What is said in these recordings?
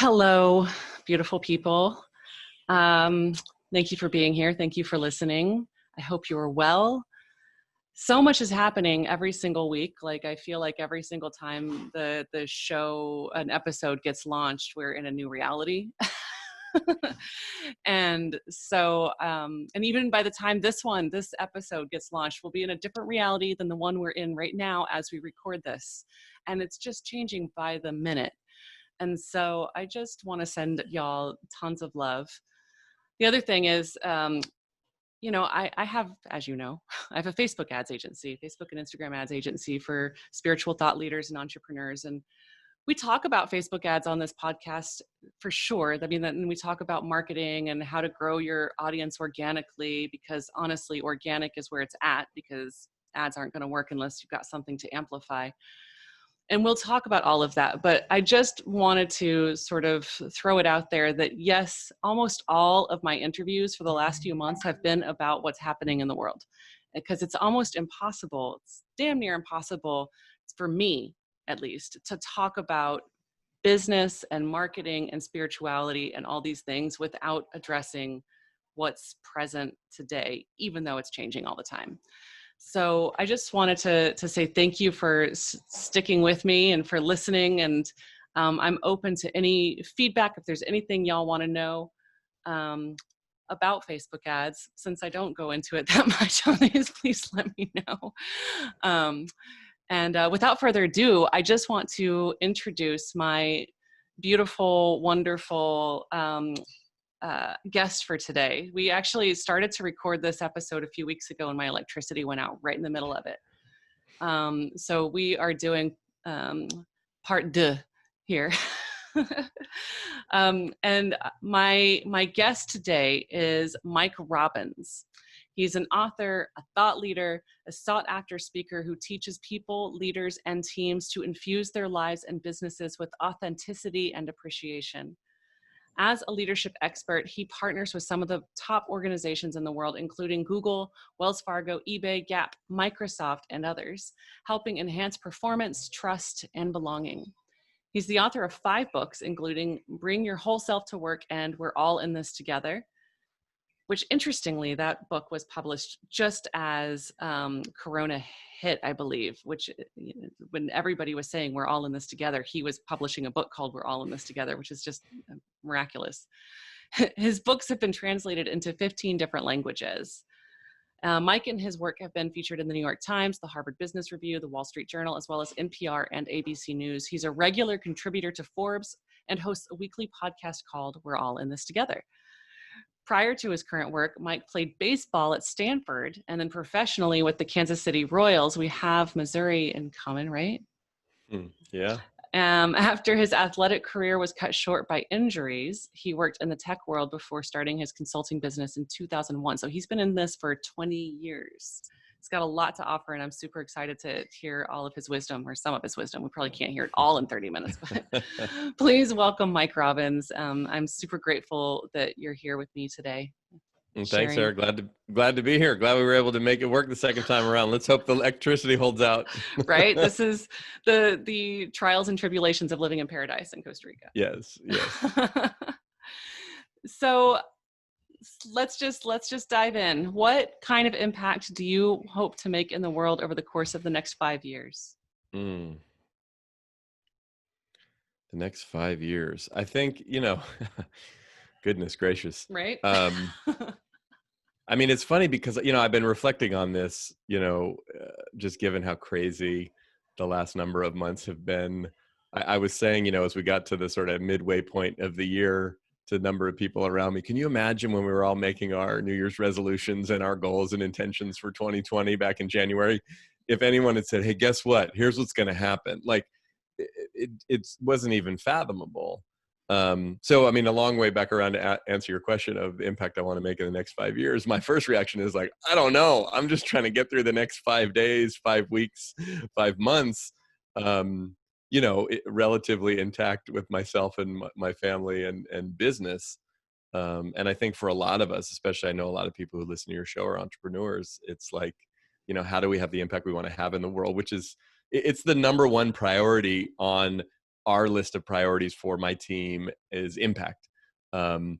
Hello, beautiful people. Um, Thank you for being here. Thank you for listening. I hope you are well. So much is happening every single week. Like I feel like every single time the show, an episode gets launched, we're in a new reality. And even by the time this episode gets launched, we'll be in a different reality than the one we're in right now as we record this. And it's just changing by the minute. And so I just want to send y'all tons of love. The other thing is, I have, as you know, I have a Facebook ads agency, Facebook and Instagram ads agency for spiritual thought leaders and entrepreneurs. And we talk about Facebook ads on this podcast for sure. I mean, and we talk about marketing and how to grow your audience organically, because honestly, organic is where it's at, because ads aren't going to work unless you've got something to amplify. And we'll talk about all of that, but I just wanted to sort of throw it out there that yes, almost all of my interviews for the last few months have been about what's happening in the world, because it's almost impossible, it's damn near impossible for me, at least, to talk about business and marketing and spirituality and all these things without addressing what's present today, even though it's changing all the time. So I just wanted to say thank you for sticking with me and for listening. And I'm open to any feedback. If there's anything y'all want to know about Facebook ads, since I don't go into it that much on these, please let me know. And without further ado, I just want to introduce my beautiful, wonderful guest for today. We actually started to record this episode a few weeks ago and my electricity went out right in the middle of it. So we are doing part deux here. And my guest today is Mike Robbins. He's an author, a thought leader, a sought-after speaker who teaches people, leaders, and teams to infuse their lives and businesses with authenticity and appreciation. As a leadership expert, he partners with some of the top organizations in the world, including Google, Wells Fargo, eBay, Gap, Microsoft, and others, helping enhance performance, trust, and belonging. He's the author of 5 books, including Bring Your Whole Self to Work and We're All in This Together, which interestingly, that book was published just as Corona hit, I believe, which when everybody was saying we're all in this together, he was publishing a book called We're All in This Together, which is just miraculous. His books have been translated into 15 different languages. Mike and his work have been featured in the New York Times, the Harvard Business Review, the Wall Street Journal, as well as NPR and ABC News. He's a regular contributor to Forbes and hosts a weekly podcast called We're All in This Together. Prior to his current work, Mike played baseball at Stanford and then professionally with the Kansas City Royals. We have Missouri in common, right? Yeah. After his athletic career was cut short by injuries, he worked in the tech world before starting his consulting business in 2001. So he's been in this for 20 years. He's got a lot to offer, and I'm super excited to hear all of his wisdom, or some of his wisdom. We probably can't hear it all in 30 minutes, but please welcome Mike Robbins. I'm super grateful that you're here with me today. Thanks, Sarah. Glad to be here. Glad we were able to make it work the second time around. Let's hope the electricity holds out. Right? This is the trials and tribulations of living in paradise in Costa Rica. Yes. So let's just dive in. What kind of impact do you hope to make in the world over the course of the next 5 years? The next 5 years. I think, goodness gracious. Right? I mean, it's funny because, I've been reflecting on this, just given how crazy the last number of months have been. I was saying, as we got to the sort of midway point of the year, to a number of people around me, can you imagine when we were all making our New Year's resolutions and our goals and intentions for 2020 back in January, if anyone had said, hey, guess what? Here's what's going to happen. Like, it wasn't even fathomable. So, I mean, a long way back around to answer your question of the impact I want to make in the next 5 years. My first reaction is like, I don't know. I'm just trying to get through the next 5 days, 5 weeks, 5 months, relatively intact with myself and my family and business. And I think for a lot of us, especially I know a lot of people who listen to your show are entrepreneurs. It's like, how do we have the impact we want to have in the world, which is, it's the number one priority on our list of priorities for my team is impact. And,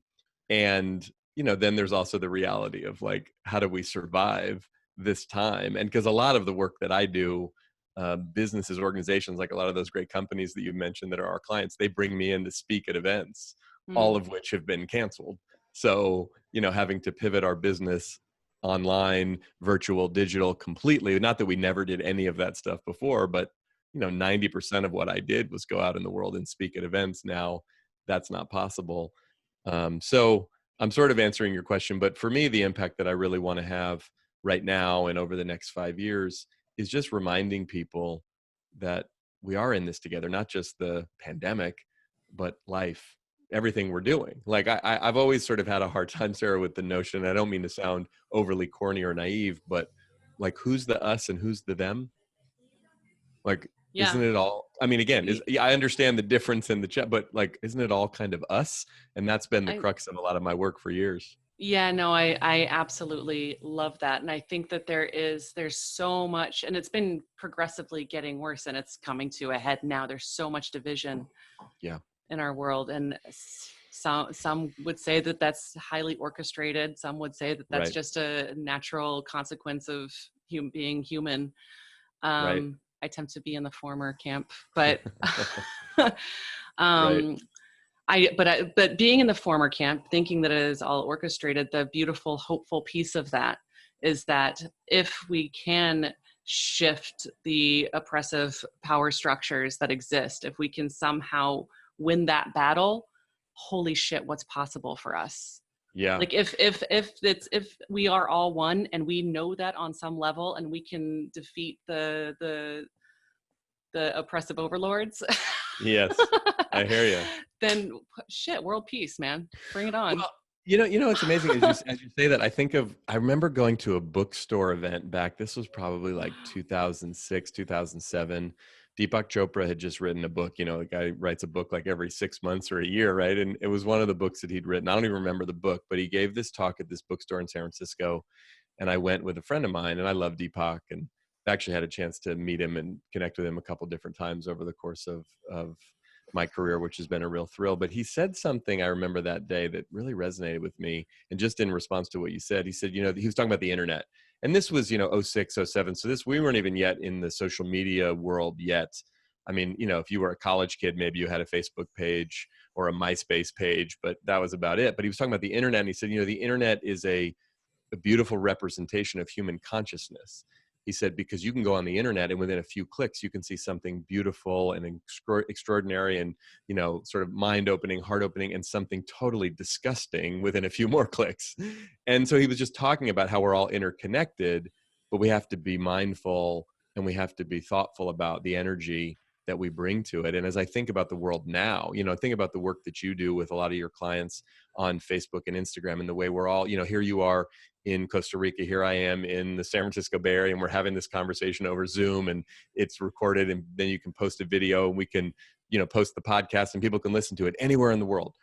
then there's also the reality of like, how do we survive this time? And because a lot of the work that I do, businesses, organizations, like a lot of those great companies that you mentioned that are our clients, they bring me in to speak at events, all Mm. of which have been canceled. So, having to pivot our business online, virtual, digital completely, not that we never did any of that stuff before, but 90% of what I did was go out in the world and speak at events. Now that's not possible. So I'm sort of answering your question, but for me, the impact that I really want to have right now and over the next 5 years is just reminding people that we are in this together, not just the pandemic, but life, everything we're doing. Like I've always sort of had a hard time, Sarah, with the notion, I don't mean to sound overly corny or naive, but like who's the us and who's the them? Like, Yeah. isn't it all, I mean, again, Y- I understand the difference in the chat, but like, isn't it all kind of us? And that's been the I, crux of a lot of my work for years. yeah, no, I absolutely love that. And I think that there's so much, and it's been progressively getting worse and it's coming to a head now. There's so much division Yeah. in our world. And some would say that that's highly orchestrated. Some would say that that's Right. just a natural consequence of being human. Right. I tend to be in the former camp, but Right. um, but being in the former camp, thinking that it is all orchestrated, the beautiful, hopeful piece of that is that if we can shift the oppressive power structures that exist, if we can somehow win that battle, holy shit, what's possible for us? Yeah. Like if we are all one and we know that on some level and we can defeat the oppressive overlords, Yes. I hear you. then shit, world peace, man. Bring it on. Well, it's amazing as you say that. I remember going to a bookstore event back. This was probably like 2006, 2007. Deepak Chopra had just written a book. The guy writes a book like every 6 months or a year, right? And it was one of the books that he'd written. I don't even remember the book, but he gave this talk at this bookstore in San Francisco. And I went with a friend of mine, and I love Deepak, and actually had a chance to meet him and connect with him a couple different times over the course of my career, which has been a real thrill. But he said something I remember that day that really resonated with me. And just in response to what you said, he said, he was talking about the internet. And this was, 06, 07. So we weren't even yet in the social media world yet. I mean, if you were a college kid, maybe you had a Facebook page or a MySpace page, but that was about it. But he was talking about the internet, and he said, the internet is a beautiful representation of human consciousness. He said, because you can go on the internet and within a few clicks, you can see something beautiful and extraordinary and, sort of mind opening, heart opening, and something totally disgusting within a few more clicks. And so he was just talking about how we're all interconnected, but we have to be mindful and we have to be thoughtful about the energy that we bring to it. And as I think about the world now, think about the work that you do with a lot of your clients on Facebook and Instagram, and the way we're all, here you are in Costa Rica, here I am in the San Francisco Bay Area, and we're having this conversation over Zoom, and it's recorded, and then you can post a video, and we can, post the podcast, and people can listen to it anywhere in the world.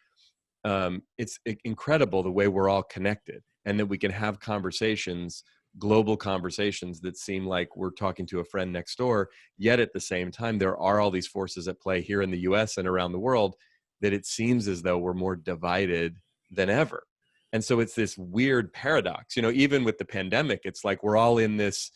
It's incredible the way we're all connected, and that we can have conversations, global conversations that seem like we're talking to a friend next door. Yet at the same time, there are all these forces at play here in the US and around the world that it seems as though we're more divided than ever. And so it's this weird paradox, even with the pandemic, it's like we're all in this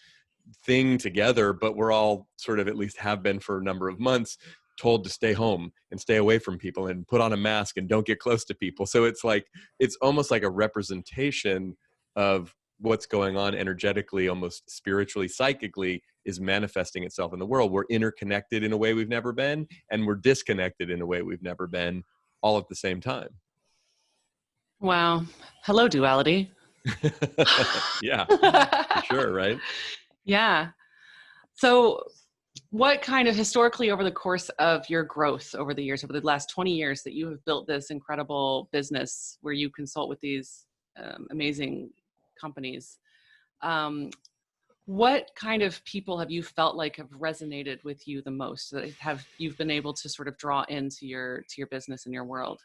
thing together, but we're all sort of, at least have been for a number of months, told to stay home and stay away from people and put on a mask and don't get close to people. So it's like, it's almost like a representation of what's going on energetically, almost spiritually, psychically, is manifesting itself in the world. We're interconnected in a way we've never been, and we're disconnected in a way we've never been, all at the same time. Wow. Hello, duality. Yeah, for sure, right? Yeah. So what kind of, historically, over the course of your growth over the years, over the last 20 years that you have built this incredible business where you consult with these amazing companies, what kind of people have you felt like have resonated with you the most, that you've been able to sort of draw into your business and your world?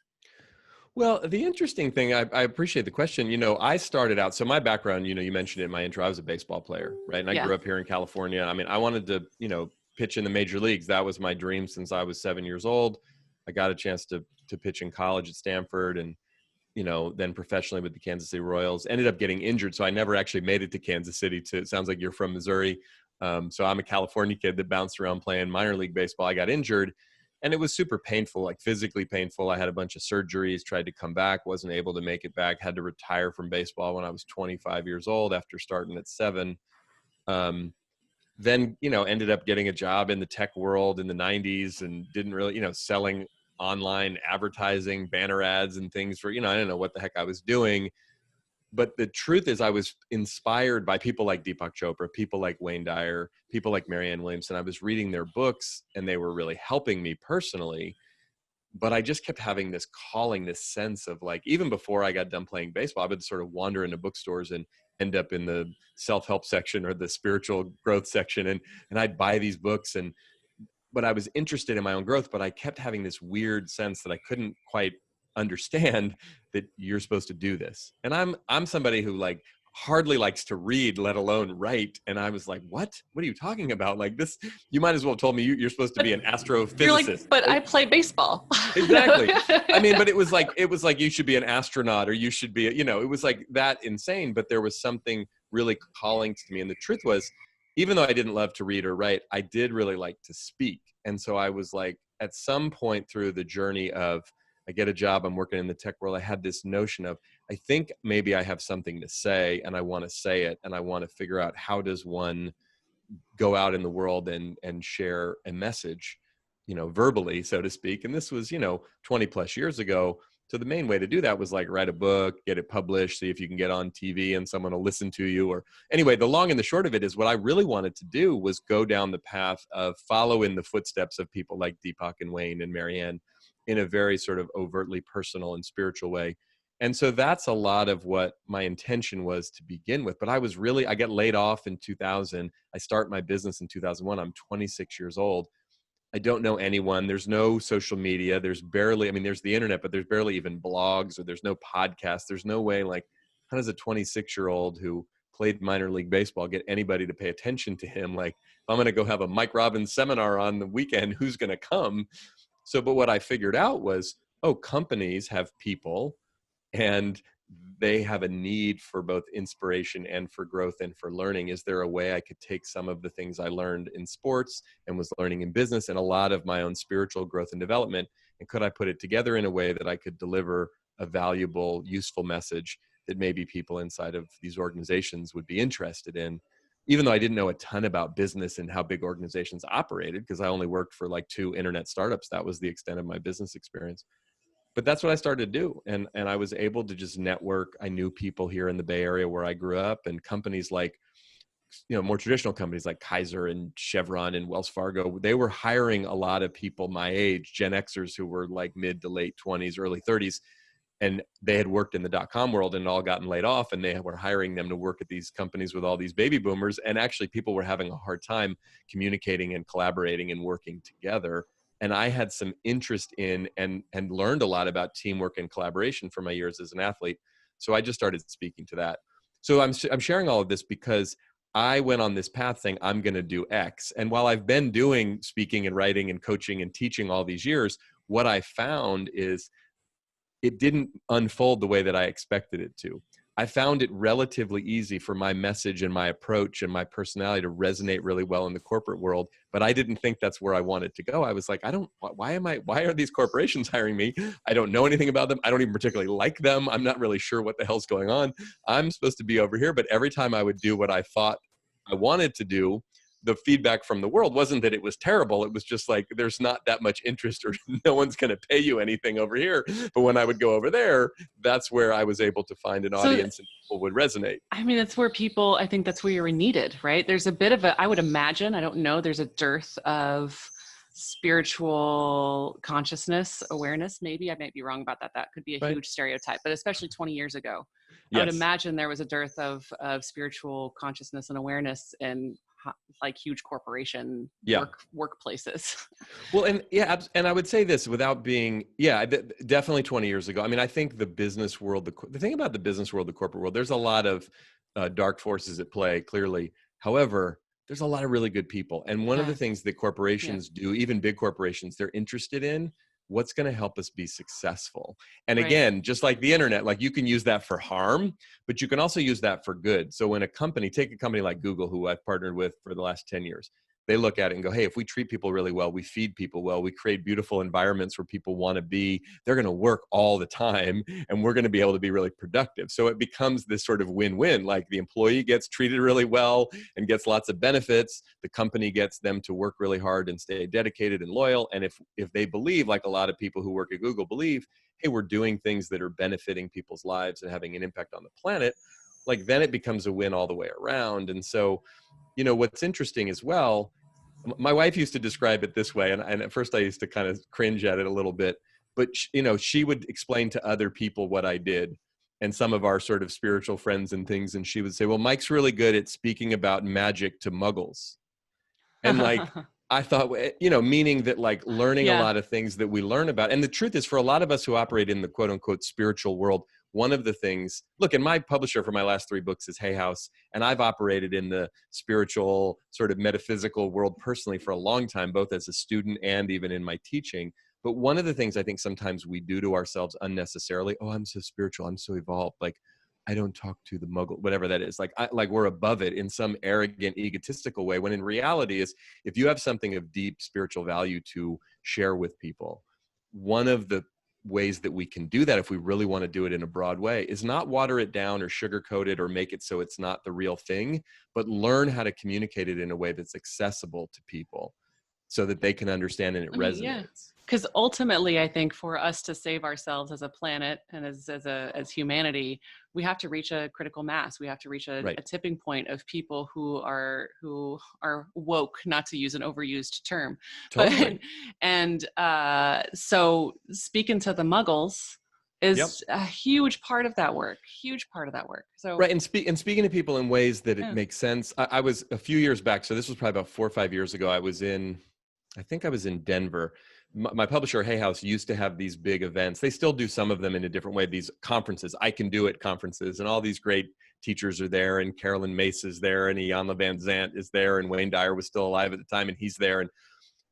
Well, the interesting thing, I appreciate the question. I started out, so my background, you mentioned it in my intro, I was a baseball player, right? And I Yeah. grew up here in California. I mean, I wanted to, pitch in the major leagues. That was my dream since I was 7 years old. I got a chance to pitch in college at Stanford, and then professionally with the Kansas City Royals. Ended up getting injured, so I never actually made it to Kansas City. It sounds like you're from Missouri. So I'm a California kid that bounced around playing minor league baseball. I got injured, and it was super painful, like physically painful. I had a bunch of surgeries, tried to come back, wasn't able to make it back, had to retire from baseball when I was 25 years old after starting at 7. Then, ended up getting a job in the tech world in the 90s and didn't really, selling online advertising, banner ads and things for, I don't know what the heck I was doing. But the truth is I was inspired by people like Deepak Chopra, people like Wayne Dyer, people like Marianne Williamson. I was reading their books and they were really helping me personally. But I just kept having this calling, this sense of like, even before I got done playing baseball, I would sort of wander into bookstores and end up in the self-help section or the spiritual growth section. And I'd buy these books, but I was interested in my own growth, but I kept having this weird sense that I couldn't quite understand that you're supposed to do this. And I'm somebody who like hardly likes to read, let alone write. And I was like, what are you talking about? Like this, you might as well have told me you're supposed to be an astrophysicist. You're like, but I play baseball. Exactly. I mean, but it was like you should be an astronaut, or you should be, it was like that insane, but there was something really calling to me. And the truth was, even though I didn't love to read or write, I did really like to speak. And so I was like, at some point through the journey of, I get a job, I'm working in the tech world, I had this notion of, I think maybe I have something to say and I want to say it. And I want to figure out, how does one go out in the world and share a message, verbally, so to speak. And this was, 20 plus years ago. So the main way to do that was like write a book, get it published, see if you can get on TV and someone will listen to you. Or anyway, the long and the short of it is, what I really wanted to do was go down the path of follow in the footsteps of people like Deepak and Wayne and Marianne in a very sort of overtly personal and spiritual way. And so that's a lot of what my intention was to begin with. But I get laid off in 2000. I start my business in 2001. I'm 26 years old. I don't know anyone. There's no social media. There's there's the internet, but there's barely even blogs, or there's no podcast. There's no way, like, how does a 26-year-old who played minor league baseball get anybody to pay attention to him? Like, if I'm going to go have a Mike Robbins seminar on the weekend, who's going to come? So, but what I figured out was, companies have people, and they have a need for both inspiration and for growth and for learning. Is there a way I could take some of the things I learned in sports and was learning in business and a lot of my own spiritual growth and development, and could I put it together in a way that I could deliver a valuable, useful message that maybe people inside of these organizations would be interested in? Even though I didn't know a ton about business and how big organizations operated, because I only worked for like 2 internet startups. That was the extent of my business experience. But that's what I started to do. And I was able to just network. I knew people here in the Bay Area where I grew up, and companies like, more traditional companies like Kaiser and Chevron and Wells Fargo. They were hiring a lot of people my age, Gen Xers, who were like mid to late 20s, early 30s. And they had worked in the .com world and all gotten laid off, and they were hiring them to work at these companies with all these baby boomers. And actually people were having a hard time communicating and collaborating and working together. And I had some interest in and learned a lot about teamwork and collaboration from my years as an athlete. So I just started speaking to that. So I'm sharing all of this because I went on this path saying, I'm going to do X. And while I've been doing speaking and writing and coaching and teaching all these years, what I found is it didn't unfold the way that I expected it to. I found it relatively easy for my message and my approach and my personality to resonate really well in the corporate world, but I didn't think that's where I wanted to go. I was like, why are these corporations hiring me? I don't know anything about them. I don't even particularly like them. I'm not really sure what the hell's going on. I'm supposed to be over here. But every time I would do what I thought I wanted to do, the feedback from the world wasn't that it was terrible. It was just like, there's not that much interest, or no one's going to pay you anything over here. But when I would go over there, that's where I was able to find an audience and people would resonate. I mean, that's where I think that's where you're needed, right? There's a bit of I would imagine, I don't know, there's a dearth of spiritual consciousness, awareness. Maybe I might be wrong about that. That could be a huge stereotype, but especially 20 years ago, I would imagine there was a dearth of spiritual consciousness and awareness in like huge corporation workplaces. Well, and I would say this without being, definitely 20 years ago. I mean, I think the business world, the thing about the business world, the corporate world, there's a lot of dark forces at play, clearly. However, there's a lot of really good people. And one of the Yes. things that corporations do, even big corporations, they're interested in what's going to help us be successful. And Right. again, just like the internet, like you can use that for harm, but you can also use that for good. So when a company, take a company like Google, who I've partnered with for the last 10 years, they look at it and go, hey, if we treat people really well, we feed people well, we create beautiful environments where people want to be, they're going to work all the time and we're going to be able to be really productive. So it becomes this sort of win-win, like the employee gets treated really well and gets lots of benefits. The company gets them to work really hard and stay dedicated and loyal. And if they believe, like a lot of people who work at Google believe, hey, we're doing things that are benefiting people's lives and having an impact on the planet, like then it becomes a win all the way around. And so, what's interesting as well, my wife used to describe it this way, and at first I used to kind of cringe at it a little bit, but she would explain to other people what I did and some of our sort of spiritual friends and things, and she would say, well, Mike's really good at speaking about magic to Muggles. And like, I thought, meaning that like learning a Yeah. lot of things that we learn about. And the truth is, for a lot of us who operate in the quote unquote spiritual world, one of the things, look, and my publisher for my last 3 books is Hay House, and I've operated in the spiritual sort of metaphysical world personally for a long time, both as a student and even in my teaching. But one of the things I think sometimes we do to ourselves unnecessarily, oh, I'm so spiritual, I'm so evolved, like I don't talk to the Muggle, whatever that is. Like we're above it in some arrogant, egotistical way, when in reality is, if you have something of deep spiritual value to share with people, one of the ways that we can do that, if we really want to do it in a broad way, is not water it down or sugarcoat it or make it so it's not the real thing, but learn how to communicate it in a way that's accessible to people so that they can understand and it I mean, yeah. resonates. Because ultimately, I think for us to save ourselves as a planet and as humanity, we have to reach a critical mass. We have to reach a Right. tipping point of people who are woke, not to use an overused term, but Totally. so speaking to the Muggles Yep. is a huge part of that work. Huge part of that work. So Right. And speaking to people in ways that it yeah. makes sense. I was a few years back. So this was probably about 4 or 5 years ago. I think I was in Denver. My publisher, Hay House, used to have these big events. They still do some of them in a different way. These conferences, I Can Do It conferences, and all these great teachers are there. And Carolyn Mace is there, and Iyanla Van Zant is there, and Wayne Dyer was still alive at the time, and he's there. And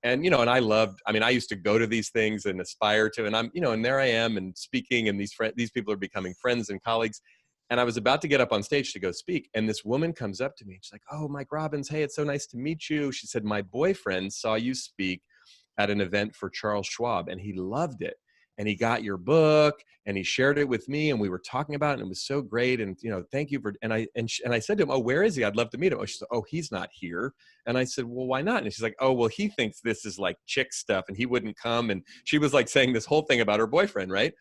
I used to go to these things and aspire to, and and there I am and speaking, and these people are becoming friends and colleagues. And I was about to get up on stage to go speak, and this woman comes up to me. She's like, "Oh, Mike Robbins, hey, it's so nice to meet you." She said, "My boyfriend saw you speak at an event for Charles Schwab, and he loved it. And he got your book, and he shared it with me, and we were talking about it, and it was so great. And thank you for." And I said to him, "Oh, where is he? I'd love to meet him." Oh, she said, "Oh, he's not here." And I said, "Well, why not?" And she's like, "Oh, well, he thinks this is like chick stuff, and he wouldn't come." And she was like saying this whole thing about her boyfriend, right?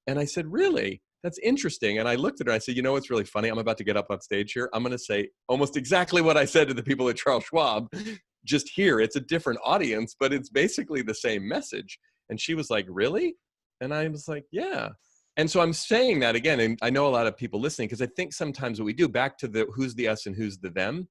And I said, "Really? That's interesting." And I looked at her, I said, "You know what's really funny? I'm about to get up on stage here. I'm going to say almost exactly what I said to the people at Charles Schwab, just here. It's a different audience, but it's basically the same message." And she was like, "Really?" And I was like, "Yeah." And so I'm saying that again, and I know a lot of people listening, because I think sometimes what we do, back to the who's the us and who's the them,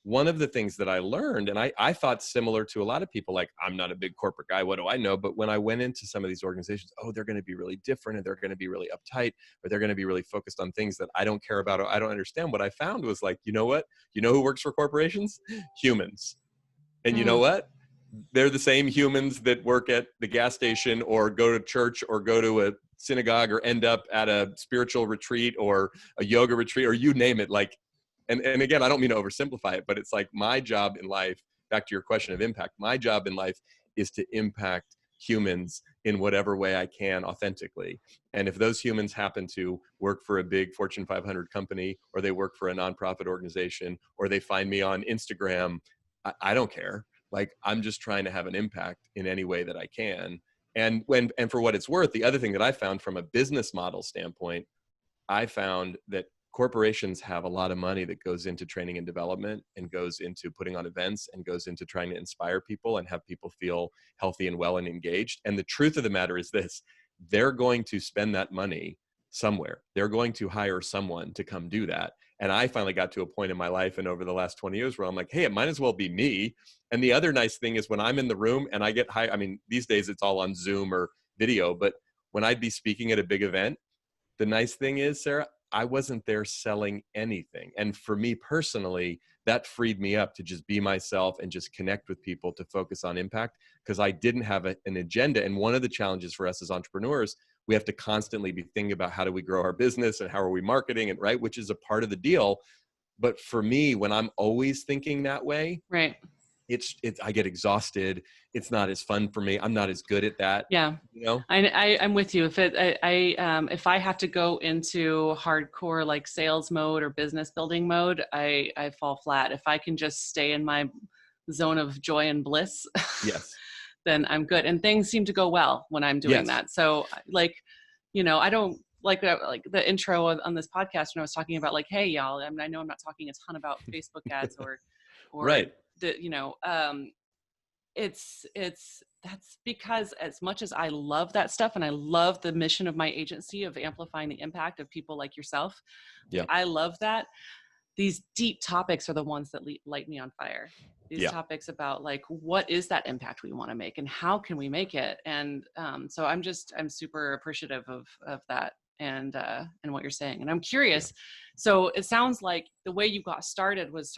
one of the things that I learned, and I thought similar to a lot of people, like, I'm not a big corporate guy, what do I know? But when I went into some of these organizations, oh, they're going to be really different, and they're going to be really uptight, or they're going to be really focused on things that I don't care about, or I don't understand. What I found was like, you know what? You know who works for corporations? Humans. And you know Mm. what? They're the same humans that work at the gas station or go to church or go to a synagogue or end up at a spiritual retreat or a yoga retreat, or you name it. Like, and again, I don't mean to oversimplify it, but it's like my job in life, back to your question of impact, my job in life is to impact humans in whatever way I can authentically. And if those humans happen to work for a big Fortune 500 company, or they work for a nonprofit organization, or they find me on Instagram, I don't care. Like, I'm just trying to have an impact in any way that I can. And for what it's worth, the other thing that I found from a business model standpoint, I found that corporations have a lot of money that goes into training and development, and goes into putting on events, and goes into trying to inspire people and have people feel healthy and well and engaged. And the truth of the matter is this: they're going to spend that money somewhere. They're going to hire someone to come do that. And I finally got to a point in my life and over the last 20 years where I'm like, hey, it might as well be me. And the other nice thing is, when I'm in the room and I get hired, I mean, these days it's all on Zoom or video, but when I'd be speaking at a big event, the nice thing is, Sarah, I wasn't there selling anything. And for me personally, that freed me up to just be myself and just connect with people, to focus on impact, because I didn't have an agenda. And one of the challenges for us as entrepreneurs, we have to constantly be thinking about how do we grow our business and how are we marketing, and right, which is a part of the deal. But for me, when I'm always thinking that way, Right. it's I get exhausted. It's not as fun for me. I'm not as good at that. Yeah. You know? I'm with you. If I have to go into hardcore like sales mode or business building mode, I fall flat. If I can just stay in my zone of joy and bliss, Yes. then I'm good. And things seem to go well when I'm doing Yes. that. So like, I don't like the intro on this podcast when I was talking about like, hey y'all, I mean, I know I'm not talking a ton about Facebook ads or Right. the, it's that's because as much as I love that stuff and I love the mission of my agency of amplifying the impact of people like yourself, Yeah. I love that. These deep topics are the ones that light me on fire. These Yeah. topics about like, what is that impact we want to make and how can we make it? And so I'm super appreciative of that and what you're saying. And I'm curious. Yeah. So it sounds like the way you got started was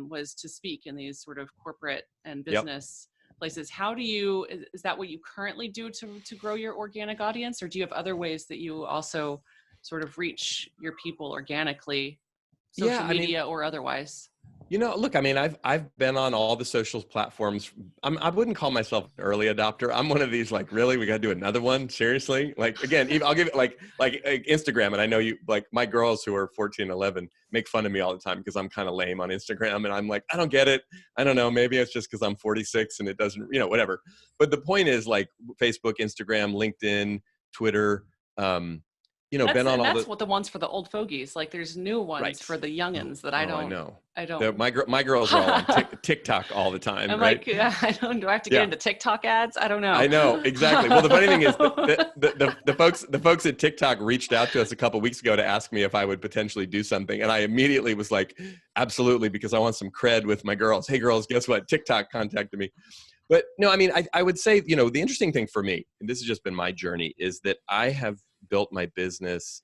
was to speak in these sort of corporate and business places. How do you, is that what you currently do to grow your organic audience? Or do you have other ways that you also sort of reach your people organically, social media or otherwise? Look, I mean, I've been on all the social platforms. I wouldn't call myself an early adopter. I'm one of these like, really, we got to do another one? Seriously? Like, again, even, I'll give it like Instagram. And I know you, like my girls who are 14, 11 make fun of me all the time because I'm kind of lame on Instagram. And I'm like, I don't get it. I don't know. Maybe it's just because I'm 46 and it doesn't, whatever. But the point is like Facebook, Instagram, LinkedIn, Twitter, been on all that's what the ones for the old fogies. Like there's new ones right. for the youngins that I know. My girls are all on TikTok all the time. I'm right? like, yeah, do I have to get into TikTok ads? I don't know. I know, exactly. Well, the funny thing is the folks at TikTok reached out to us a couple of weeks ago to ask me if I would potentially do something. And I immediately was like, absolutely, because I want some cred with my girls. Hey girls, guess what? TikTok contacted me. But no, I mean, I would say, the interesting thing for me, and this has just been my journey, is that I have built my business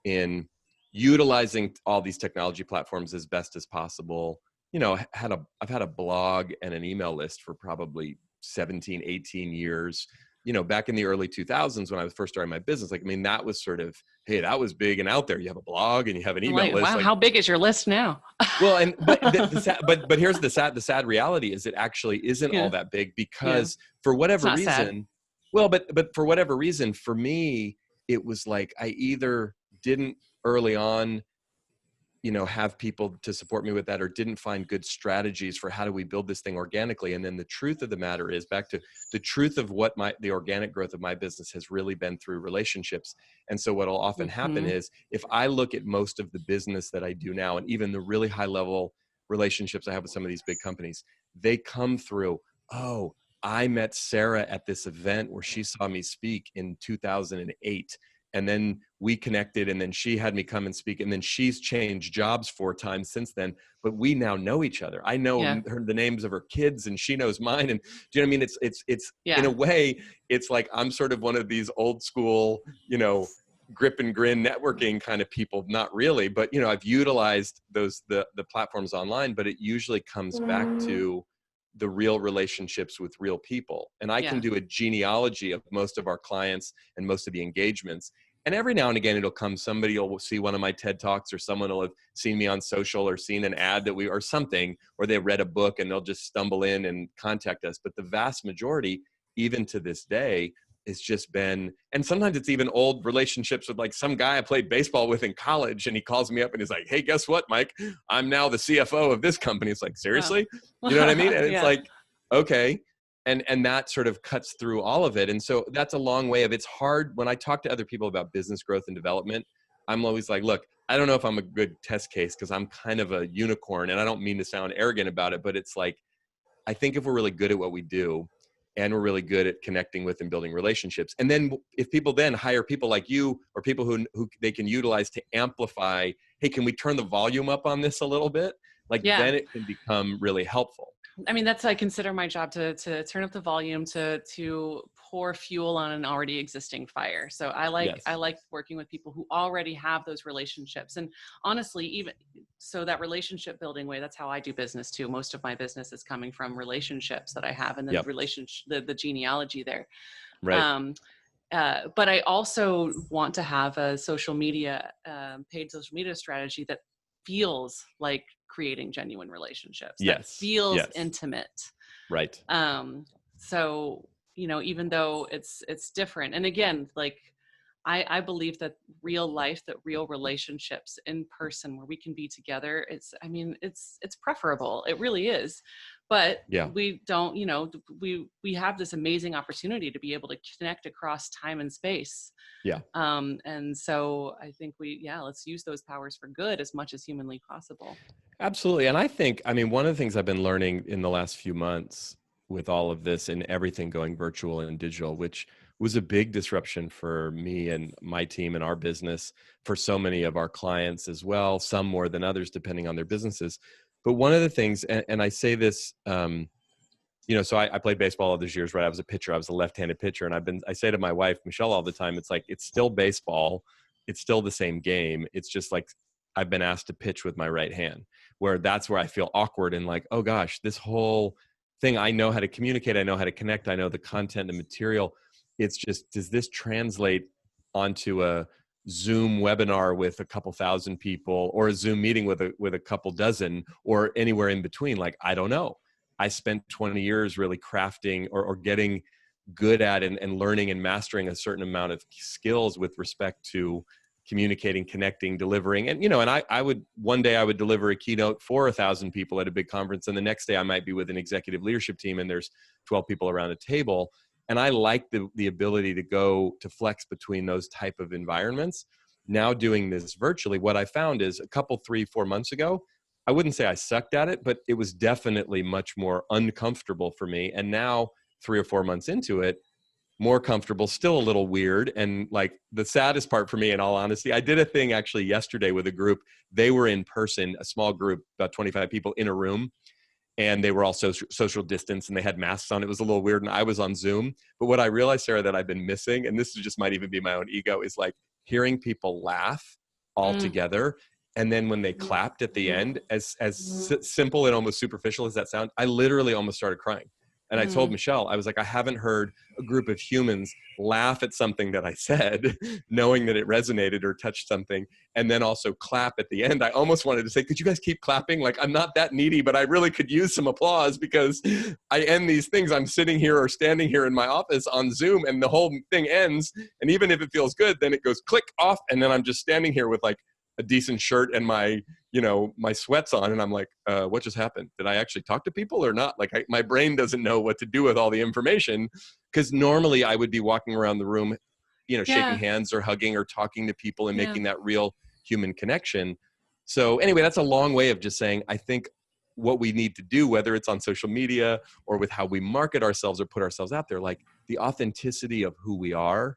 in utilizing all these technology platforms as best as possible. I've had a blog and an email list for probably 17, 18 years. Back in the early 2000s when I was first starting my business, like, I mean, that was sort of, hey, that was big and out there. You have a blog and you have an email list. Wow, like, how big is your list now? Well, but here's the sad reality is it actually isn't all that big because for whatever reason, sad. Well, but for whatever reason, for me, it was like I either didn't early on, have people to support me with that, or didn't find good strategies for how do we build this thing organically. And then the truth of the matter is, back to the truth of what the organic growth of my business has really been through relationships. And so what'll often happen is, if I look at most of the business that I do now, and even the really high level relationships I have with some of these big companies, they come through, oh, I met Sarah at this event where she saw me speak in 2008. And then we connected, and then she had me come and speak, and then she's changed jobs 4 times since then. But we now know each other. I know the names of her kids, and she knows mine. And do you know what I mean? It's in a way, it's like I'm sort of one of these old school, grip and grin networking kind of people. Not really, but I've utilized the platforms online, but it usually comes back to the real relationships with real people. And I can do a genealogy of most of our clients and most of the engagements. And every now and again, it'll come, somebody will see one of my TED Talks, or someone will have seen me on social or seen an ad or something, or they read a book and they'll just stumble in and contact us. But the vast majority, even to this day, it's just been, and sometimes it's even old relationships with like some guy I played baseball with in college, and he calls me up and he's like, hey, guess what, Mike? I'm now the CFO of this company. It's like, seriously? You know what I mean? And it's like, okay. And that sort of cuts through all of it. And so that's a long way of, it's hard when I talk to other people about business growth and development. I'm always like, look, I don't know if I'm a good test case because I'm kind of a unicorn, and I don't mean to sound arrogant about it, but it's like, I think if we're really good at what we do, and we're really good at connecting with and building relationships, and then if people then hire people like you, or people who they can utilize to amplify, hey, can we turn the volume up on this a little bit? Like, then it can become really helpful. I mean, I consider my job to turn up the volume, to pour fuel on an already existing fire. So I Yes. like working with people who already have those relationships. And honestly, even so, that relationship building way, that's how I do business too. Most of my business is coming from relationships that I have, and then Yep. the genealogy there. Right. Um, but I also want to have a social media, paid social media strategy that feels like creating genuine relationships, that Yes. feels Yes. intimate. Right. So, even though it's different, and again, like I believe that real life, that real relationships in person where we can be together, it's preferable. It really is. But Yeah. we don't, we have this amazing opportunity to be able to connect across time and space. Yeah. And so I think let's use those powers for good as much as humanly possible. Absolutely. And I think, I mean, one of the things I've been learning in the last few months with all of this and everything going virtual and digital, which was a big disruption for me and my team and our business, for so many of our clients as well, some more than others, depending on their businesses. But one of the things, and I say this, so I played baseball all those years, right? I was a pitcher. I was a left-handed pitcher. And I say to my wife, Michelle, all the time, it's like, it's still baseball. It's still the same game. It's just like, I've been asked to pitch with my right hand, where that's where I feel awkward and like, oh gosh, this whole thing, I know how to communicate. I know how to connect. I know the content and material. It's just, does this translate onto a Zoom webinar with a couple thousand people, or a Zoom meeting with a couple dozen, or anywhere in between? Like, I don't know. I spent 20 years really crafting or getting good at and learning and mastering a certain amount of skills with respect to communicating, connecting, delivering. And, and one day I would deliver a keynote for 1,000 people at a big conference. And the next day I might be with an executive leadership team and there's 12 people around a table. And I like the ability to go to flex between those type of environments. Now doing this virtually, what I found is a couple, 3-4 months ago, I wouldn't say I sucked at it, but it was definitely much more uncomfortable for me. And now 3 or 4 months into it, more comfortable, still a little weird. And like the saddest part for me, in all honesty, I did a thing actually yesterday with a group. They were in person, a small group, about 25 people in a room, and they were all social distance and they had masks on. It was a little weird, and I was on Zoom. But what I realized, Sarah, that I've been missing, and this just might even be my own ego, is like hearing people laugh all together. And then when they clapped at the end, as simple and almost superficial as that sound, I literally almost started crying. And I told Michelle, I was like, I haven't heard a group of humans laugh at something that I said, knowing that it resonated or touched something, and then also clap at the end. I almost wanted to say, could you guys keep clapping? Like, I'm not that needy, but I really could use some applause, because I end these things. I'm sitting here or standing here in my office on Zoom, and the whole thing ends. And even if it feels good, then it goes click off. And then I'm just standing here with like a decent shirt and my sweats on, and I'm like, what just happened? Did I actually talk to people or not? Like, my brain doesn't know what to do with all the information, because normally I would be walking around the room, shaking hands or hugging or talking to people and making that real human connection. So anyway, that's a long way of just saying, I think what we need to do, whether it's on social media or with how we market ourselves or put ourselves out there, like the authenticity of who we are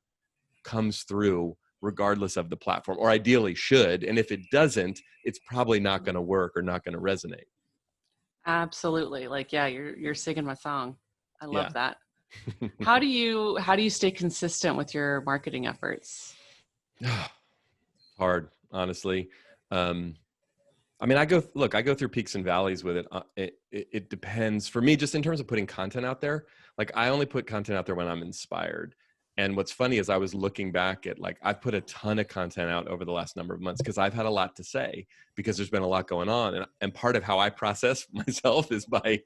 comes through regardless of the platform, or ideally should. And if it doesn't, it's probably not going to work or not going to resonate. Absolutely. Like, yeah, you're singing my song. I love that. Yeah. How do you stay consistent with your marketing efforts? Hard, honestly. I go through peaks and valleys with it. It depends for me, just in terms of putting content out there. Like, I only put content out there when I'm inspired. And what's funny is I was looking back at, like, I've put a ton of content out over the last number of months because I've had a lot to say, because there's been a lot going on. And part of how I process myself is by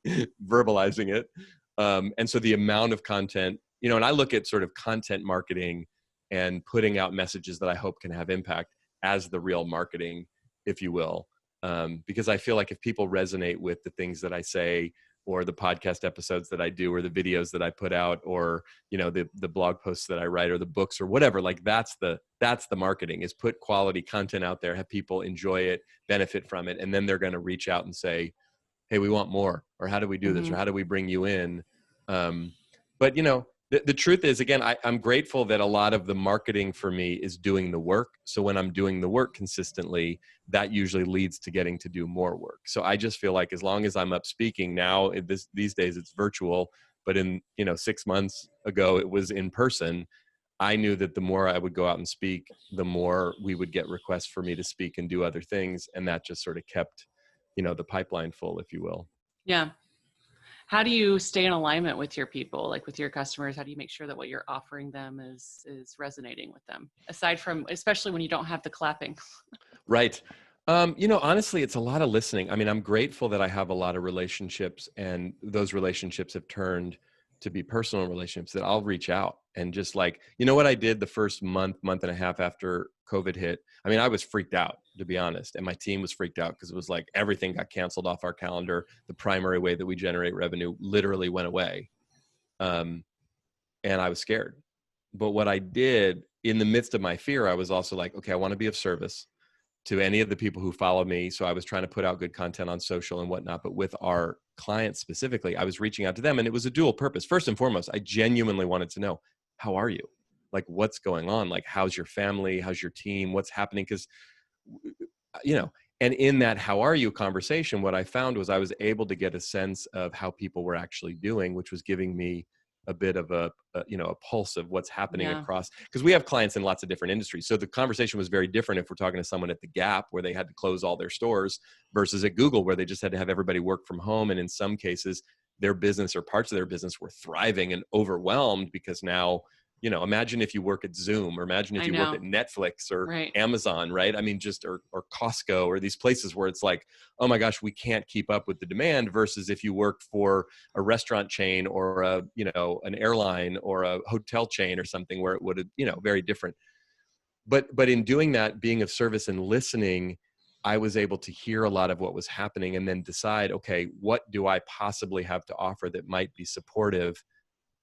verbalizing it. And so the amount of content, and I look at sort of content marketing and putting out messages that I hope can have impact as the real marketing, if you will. Because I feel like if people resonate with the things that I say, or the podcast episodes that I do, or the videos that I put out, or the blog posts that I write, or the books, or whatever, like that's the marketing, is put quality content out there, have people enjoy it, benefit from it, and then they're going to reach out and say, hey, we want more, or how do we do this, or how do we bring you in? But the truth is, again, I'm grateful that a lot of the marketing for me is doing the work. So when I'm doing the work consistently, that usually leads to getting to do more work. So I just feel like as long as I'm up speaking now, these days it's virtual, But in, 6 months ago, it was in person. I knew that the more I would go out and speak, the more we would get requests for me to speak and do other things. And that just sort of kept, the pipeline full, if you will. Yeah. How do you stay in alignment with your people, like with your customers? How do you make sure that what you're offering them is resonating with them? Aside from, especially when you don't have the clapping. Right. Honestly, it's a lot of listening. I mean, I'm grateful that I have a lot of relationships, and those relationships have turned to be personal relationships that I'll reach out and just like, what I did the first month and a half after COVID hit. I mean, I was freaked out, to be honest. And my team was freaked out because it was like everything got canceled off our calendar. The primary way that we generate revenue literally went away. And I was scared. But what I did in the midst of my fear, I was also like, okay, I want to be of service to any of the people who follow me. So I was trying to put out good content on social and whatnot, but with our clients specifically, I was reaching out to them, and it was a dual purpose. First and foremost, I genuinely wanted to know, how are you? Like, what's going on? Like, how's your family? How's your team? What's happening? Because, and in that how are you conversation, what I found was I was able to get a sense of how people were actually doing, which was giving me a bit of a pulse of what's happening across, because we have clients in lots of different industries. So the conversation was very different if we're talking to someone at the Gap where they had to close all their stores versus at Google where they just had to have everybody work from home. And in some cases, their business or parts of their business were thriving and overwhelmed because now, imagine if you work at Zoom, or imagine if you work at Netflix or Amazon, right? I mean, or Costco, or these places where it's like, oh my gosh, we can't keep up with the demand, versus if you worked for a restaurant chain or an airline or a hotel chain or something where it would have, very different. But in doing that, being of service and listening, I was able to hear a lot of what was happening and then decide, okay, what do I possibly have to offer that might be supportive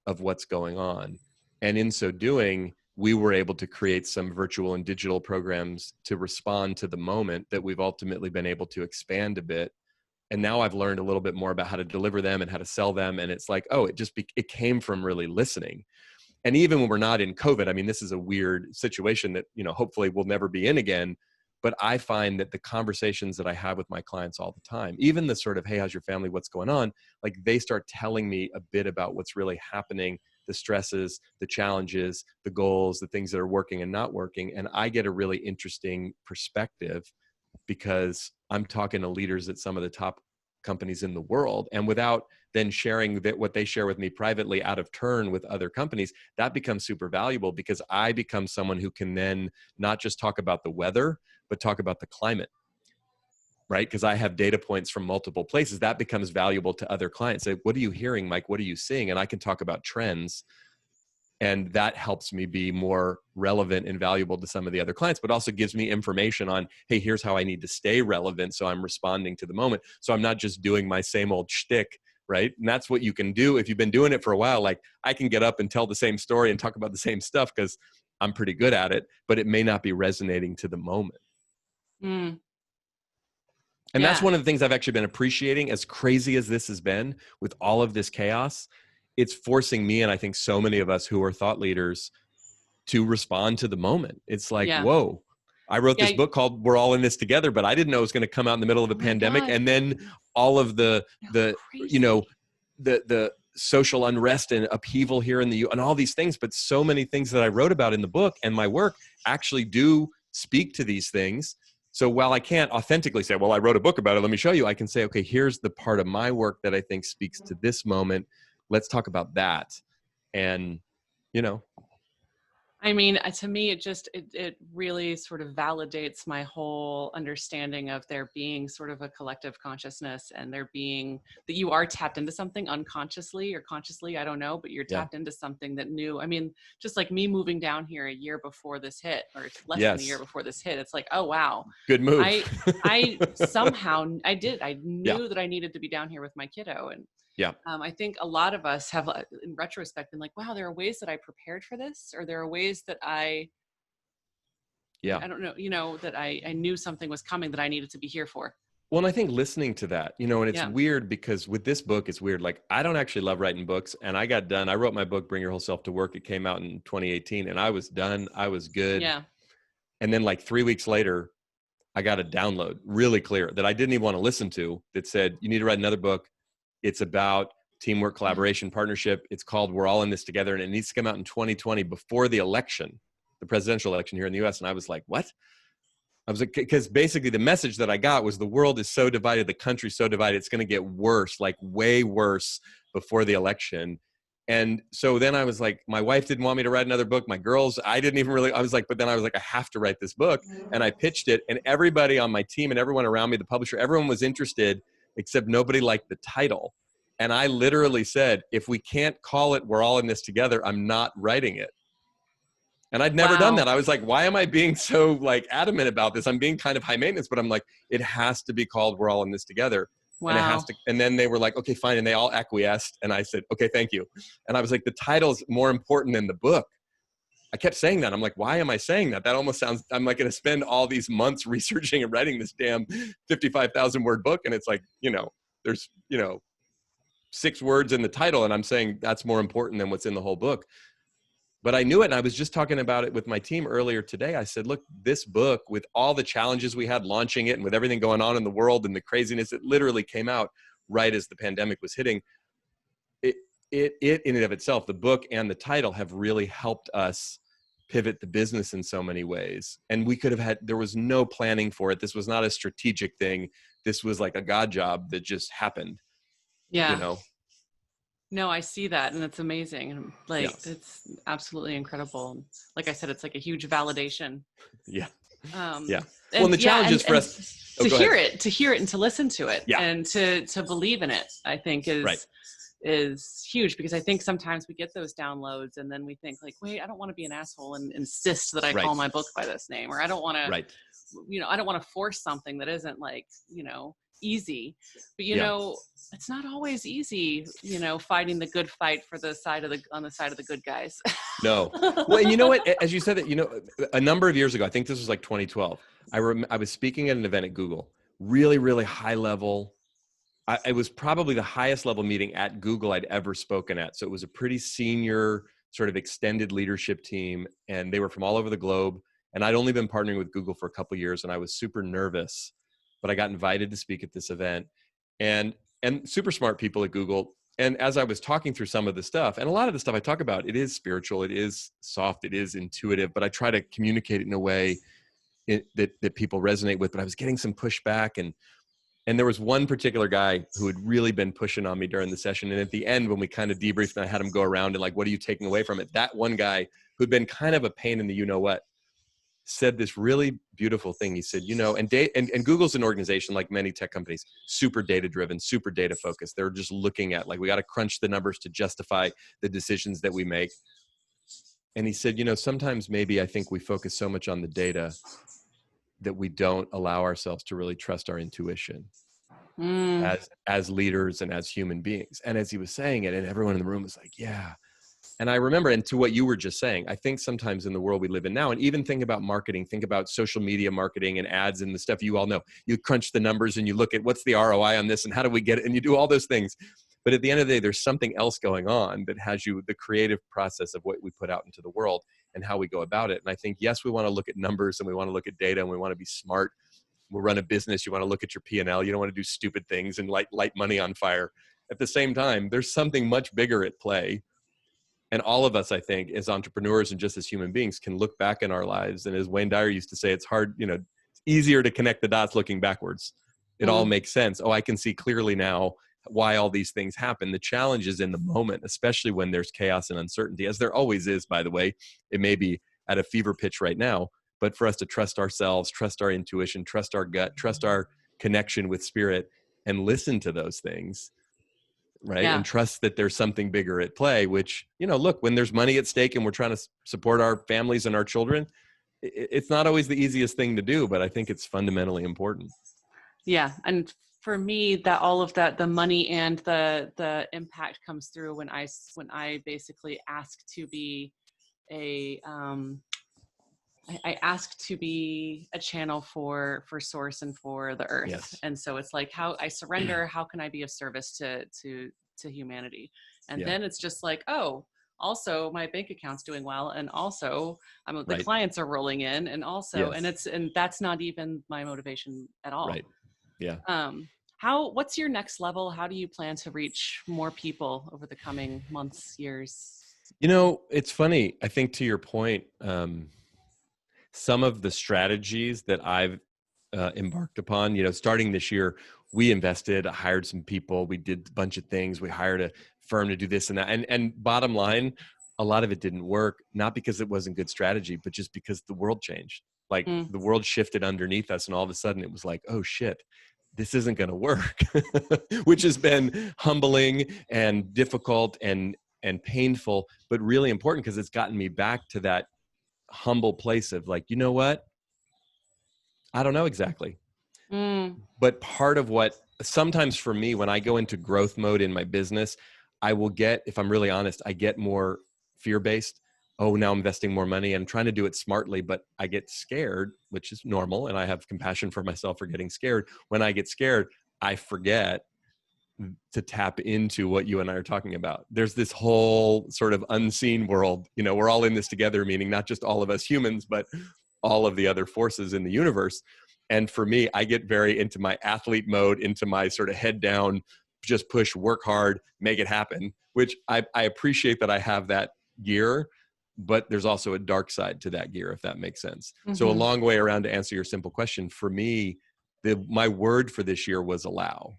of what's going on? And in so doing, we were able to create some virtual and digital programs to respond to the moment that we've ultimately been able to expand a bit. And now I've learned a little bit more about how to deliver them and how to sell them. And it's like, oh, it came from really listening. And even when we're not in COVID, I mean, this is a weird situation that, hopefully we'll never be in again. But I find that the conversations that I have with my clients all the time, even the sort of, hey, how's your family? What's going on? Like, they start telling me a bit about what's really happening, the stresses, the challenges, the goals, the things that are working and not working. And I get a really interesting perspective because I'm talking to leaders at some of the top companies in the world. And without then sharing that what they share with me privately out of turn with other companies, that becomes super valuable because I become someone who can then not just talk about the weather, but talk about the climate, right? Because I have data points from multiple places. That becomes valuable to other clients. Say, what are you hearing, Mike? What are you seeing? And I can talk about trends. And that helps me be more relevant and valuable to some of the other clients, but also gives me information on, hey, here's how I need to stay relevant. So I'm responding to the moment. So I'm not just doing my same old shtick, right? And that's what you can do. If you've been doing it for a while, like I can get up and tell the same story and talk about the same stuff because I'm pretty good at it, but it may not be resonating to the moment. Mm. And that's one of the things I've actually been appreciating, as crazy as this has been with all of this chaos. It's forcing me, and I think so many of us who are thought leaders, to respond to the moment. It's like, whoa, I wrote this book called We're All in This Together, but I didn't know it was going to come out in the middle of a pandemic. And then all of the social unrest and upheaval here in the U and all these things, but so many things that I wrote about in the book and my work actually do speak to these things. So while I can't authentically say, well, I wrote a book about it, let me show you, I can say, okay, here's the part of my work that I think speaks to this moment. Let's talk about that. And, I mean, to me, it really sort of validates my whole understanding of there being sort of a collective consciousness, and there being that you are tapped into something unconsciously or consciously, I don't know, but you're tapped into something that new. I mean, just like me moving down here a year before this hit, or less than a year before this hit, it's like, oh, wow. Good move. I somehow, I knew that I needed to be down here with my kiddo. And I think a lot of us have, in retrospect, been like, wow, there are ways that I prepared for this, or there are ways that I don't know, that I knew something was coming that I needed to be here for. Well, and I think listening to that, and it's weird because with this book, it's weird. Like, I don't actually love writing books, and I got done. I wrote my book, Bring Your Whole Self to Work. It came out in 2018, and I was done. I was good. Yeah. And then like 3 weeks later, I got a download really clear that I didn't even want to listen to that said, you need to write another book. It's about teamwork, collaboration, partnership. It's called We're All in This Together, and it needs to come out in 2020 before the election, the presidential election here in the US. And I was like, what? I was like, because basically the message that I got was the world is so divided, the country's so divided, it's going to get worse, like way worse before the election. And so then I was like, my wife didn't want me to write another book. My girls, I didn't even really, I was like, but then I was like, I have to write this book. And I pitched it, and everybody on my team and everyone around me, the publisher, everyone was interested, except nobody liked the title. And I literally said, if we can't call it We're All in This Together, I'm not writing it. And I'd never done that. I was like, why am I being so like adamant about this? I'm being kind of high maintenance, but I'm like, it has to be called We're All in This Together. Wow. And it has to, and then they were like, okay, fine. And they all acquiesced. And I said, okay, thank you. And I was like, the title's more important than the book. I kept saying that. I'm like, why am I saying that? That almost sounds, I'm like going to spend all these months researching and writing this damn 55,000 word book. And it's like, there's, 6 words in the title. And I'm saying that's more important than what's in the whole book. But I knew it, and I was just talking about it with my team earlier today. I said, look, this book, with all the challenges we had launching it and with everything going on in the world and the craziness, it literally came out right as the pandemic was hitting. It in and of itself, the book and the title have really helped us pivot the business in so many ways. And we could have had, there was no planning for it. This was not a strategic thing. This was like a God job that just happened. Yeah. No, I see that, and it's amazing. And like, it's absolutely incredible. Like I said, it's like a huge validation. Yeah. Yeah. Well, and the challenge is for us to hear it and to listen to it and to believe in it, I think is huge, because I think sometimes we get those downloads and then we think like, wait, I don't want to be an asshole and insist that I call my book by this name, or I don't want to, I don't want to force something that isn't like, easy, but it's not always easy, fighting the good fight for on the side of the good guys. No. Well, and you know what, as you said that, a number of years ago, I think this was like 2012, I was speaking at an event at Google, really, really high level. It was probably the highest level meeting at Google I'd ever spoken at. So it was a pretty senior sort of extended leadership team, and they were from all over the globe. And I'd only been partnering with Google for a couple of years, and I was super nervous, but I got invited to speak at this event, and super smart people at Google. And as I was talking through some of the stuff, and a lot of the stuff I talk about, it is spiritual, it is soft, it is intuitive, but I try to communicate it in a way that people resonate with. But I was getting some pushback, and there was one particular guy who had really been pushing on me during the session. And at the end, when we kind of debriefed and I had him go around and like, what are you taking away from it? That one guy who'd been kind of a pain in the you-know-what said this really beautiful thing. He said, and Google's an organization like many tech companies, super data-driven, super data-focused. They're just looking at like, we got to crunch the numbers to justify the decisions that we make. And he said, sometimes maybe I think we focus so much on the data that we don't allow ourselves to really trust our intuition as leaders and as human beings. And as he was saying it, and everyone in the room was like, yeah. And I remember, and to what you were just saying, I think sometimes in the world we live in now, and even think about marketing, think about social media marketing and ads and the stuff you all know, you crunch the numbers and you look at what's the ROI on this and how do we get it? And you do all those things. But at the end of the day, there's something else going on that has the creative process of what we put out into the world and how we go about it. And I think, yes, we want to look at numbers and we want to look at data and we want to be smart. We'll run a business. You want to look at your P&L. You don't want to do stupid things and light money on fire. At the same time, there's something much bigger at play. And all of us, I think, as entrepreneurs and just as human beings can look back in our lives. And as Wayne Dyer used to say, it's hard, it's easier to connect the dots looking backwards. It all makes sense. Oh, I can see clearly now why all these things happen. The challenge is in the moment, especially when there's chaos and uncertainty, as there always is, by the way. It may be at a fever pitch right now, but for us to trust ourselves, trust our intuition, trust our gut, trust our connection with spirit, and listen to those things, right? Yeah. And trust that there's something bigger at play, which, look, when there's money at stake and we're trying to support our families and our children, it's not always the easiest thing to do, but I think it's fundamentally important. Yeah. And for me, that all of that, the money and the impact comes through when I basically ask to be I ask to be a channel for source and for the earth. Yes. And so it's like, how I surrender, how can I be of service to humanity? And then it's just like, oh, also my bank account's doing well. And also the clients are rolling in, and also, and that's not even my motivation at all. Right. Yeah. What's your next level? How do you plan to reach more people over the coming months, years? It's funny. I think to your point, some of the strategies that I've embarked upon, starting this year, we invested, hired some people, we did a bunch of things. We hired a firm to do this and that. And bottom line, a lot of it didn't work, not because it wasn't good strategy, but just because the world changed. Like Mm, the world shifted underneath us, and all of a sudden it was like, oh shit, this isn't going to work, which has been humbling and difficult and painful, but really important because it's gotten me back to that humble place of like, you know what? I don't know exactly. mm, But part of what sometimes for me, when I go into growth mode in my business, I will get, if I'm really honest, I get more fear based. Oh, now I'm investing more money. I'm trying to do it smartly, but I get scared, which is normal. And I have compassion for myself for getting scared. When I get scared, I forget to tap into what you and I are talking about. There's this whole sort of unseen world. We're all in this together, meaning not just all of us humans, but all of the other forces in the universe. And for me, I get very into my athlete mode, into my sort of head down, just push, work hard, make it happen, which I appreciate that I have that gear, but there's also a dark side to that gear, if that makes sense. So a mm-hmm, long way around to answer your simple question. For me, my word for this year was allow.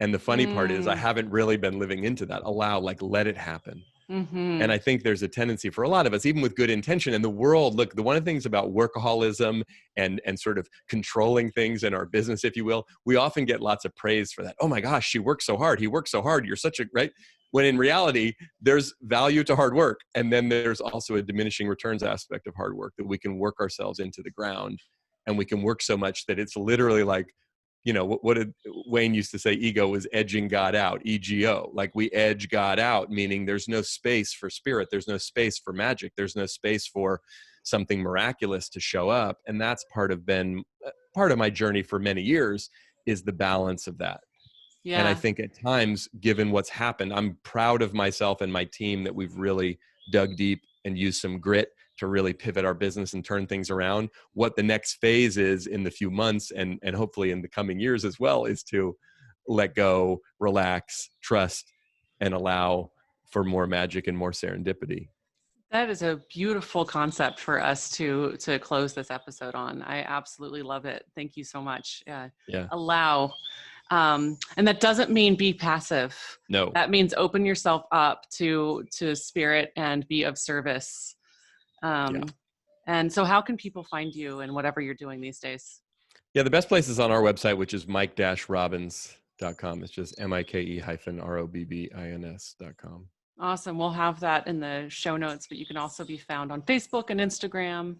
And the funny part is I mm, haven't really been living into that. Allow, like, let it happen. mm-hmm. And I think there's a tendency for a lot of us, even with good intention in the world. Look, the one of the things about workaholism and sort of controlling things in our business, if you will, we often get lots of praise for that. Oh my gosh, she works so hard. He works so hard. You're such a right. When in reality, there's value to hard work. And then there's also a diminishing returns aspect of hard work, that we can work ourselves into the ground, and we can work so much that it's literally like, what did Wayne used to say? Ego is edging God out, EGO. Like we edge God out, meaning there's no space for spirit. There's no space for magic. There's no space for something miraculous to show up. And that's part of my journey for many years, is the balance of that. And I Yeah. think at times, given what's happened, I'm proud of myself and my team that we've really dug deep and used some grit to really pivot our business and turn things around. What the next phase is in the few months, and hopefully in the coming years as well, is to let go, relax, trust, and allow for more magic and more serendipity. That is a beautiful concept for us to close this episode on. I absolutely love it. Thank you so much. Yeah. Allow, and that doesn't mean be passive. No. That means open yourself up to spirit and be of service. Yeah. And so, how can people find you and whatever you're doing these days? Yeah. The best place is on our website, which is mike-robbins.com. It's just MIKE-ROBBINS.com. Awesome. We'll have that in the show notes, but you can also be found on Facebook and Instagram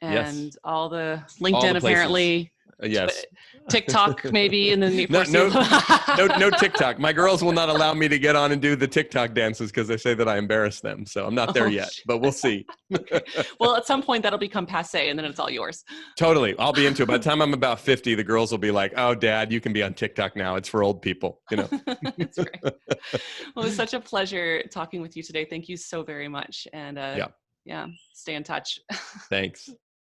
Yes. and all the All LinkedIn, the places. apparently. Yes. TikTok, maybe in the No, foreseeable. no TikTok. My girls will not allow me to get on and do the TikTok dances because they say that I embarrass them. So I'm not there Oh, yet, but we'll see. okay. Well, at some point that'll become passe, and then it's all yours. Totally. I'll be into it. By the time I'm about 50, the girls will be like, oh, Dad, you can be on TikTok now. It's for old people, That's great. Well, it was such a pleasure talking with you today. Thank you so very much. And Yeah. yeah, stay in touch. Thanks.